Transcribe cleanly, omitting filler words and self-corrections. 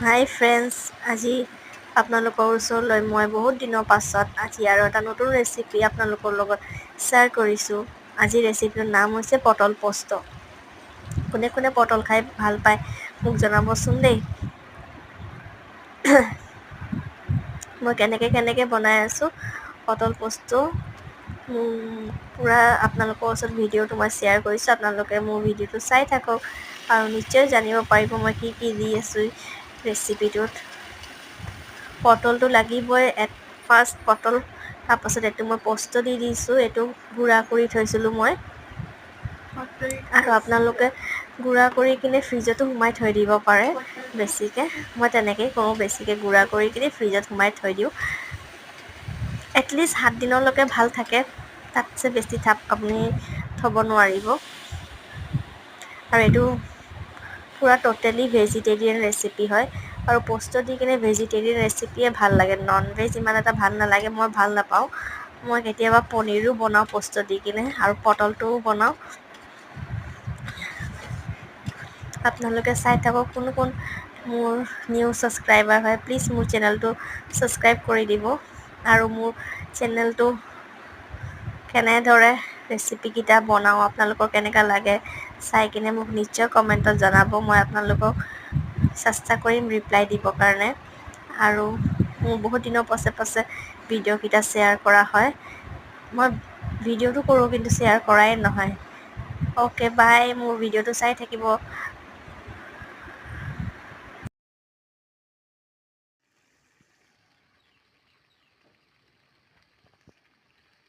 হাই friends, আজি আপোনালোকৰ ওচৰলৈ মই বহুত দিনৰ পাছত আজি আৰু এটা নতুন ৰেচিপি আপোনালোকৰ লগত শ্বেয়াৰ কৰিছোঁ। আজি ৰেচিপিটোৰ নাম হৈছে পটল পস্ত। কোনে কোনে পটল খাই ভাল পায় মোক জনাবচোন দেই। মই কেনেকৈ বনাই আছোঁ পটল পস্ত পূৰা আপোনালোকৰ ওচৰত ভিডিঅ'টো মই শ্বেয়াৰ কৰিছোঁ। আপোনালোকে মোৰ ভিডিঅ'টো চাই থাকক আৰু নিশ্চয় জানিব পাৰিব মই কি কি দি আছোঁ ৰেচিপিটোত। পটলটো লাগিবই, ফাৰ্ষ্ট পটল, তাৰপাছত এইটো মই পস্ত দি দিছোঁ। এইটো গুড়া কৰি থৈছিলোঁ মই, আৰু আপোনালোকে গুড়া কৰি কিনে ফ্ৰিজতো সোমাই থৈ দিব পাৰে। বেছিকৈ মই তেনেকেই কৰোঁ, বেছিকৈ গুড়া কৰি কিনে ফ্ৰিজত সোমাই থৈ দিওঁ। এটলিষ্ট 7 দিনলৈকে ভাল থাকে, তাতছে বেছি আপুনি থ'ব নোৱাৰিব। আৰু এইটো পূৰা ট'টেলি ভেজিটেৰিয়ান ৰেচিপি হয়, আৰু পস্ত দি কিনে ভেজিটেৰিয়ান ৰেচিপিয়ে ভাল লাগে। নন ভেজ ইমান এটা ভাল নালাগে, মই ভাল নাপাওঁ। মই কেতিয়াবা পনীৰো বনাওঁ পস্ত দি কিনে, আৰু পটলটোও বনাওঁ। আপোনালোকে চাই থাকক। কোন কোন মোৰ নিউ ছাবস্ক্ৰাইবাৰ হয় প্লিজ মোৰ চেনেলটো ছাবস্ক্ৰাইব কৰি দিব, আৰু মোৰ চেনেলটো কেনেদৰে ৰেচিপিকেইটা বনাওঁ আপোনালোকৰ কেনেকুৱা লাগে চাই কিনে মোক নিশ্চয় কমেণ্টত জনাব। মই আপোনালোকক চেষ্টা কৰিম ৰিপ্লাই দিবৰ কাৰণে। আৰু মোৰ বহুত দিনৰ পাছে ভিডিঅ'কেইটা শ্বেয়াৰ কৰা হয়। মই ভিডিঅ'টো কৰোঁ কিন্তু শ্বেয়াৰ কৰাই নহয়। অ'কে বাই, মোৰ ভিডিঅ'টো চাই থাকিব।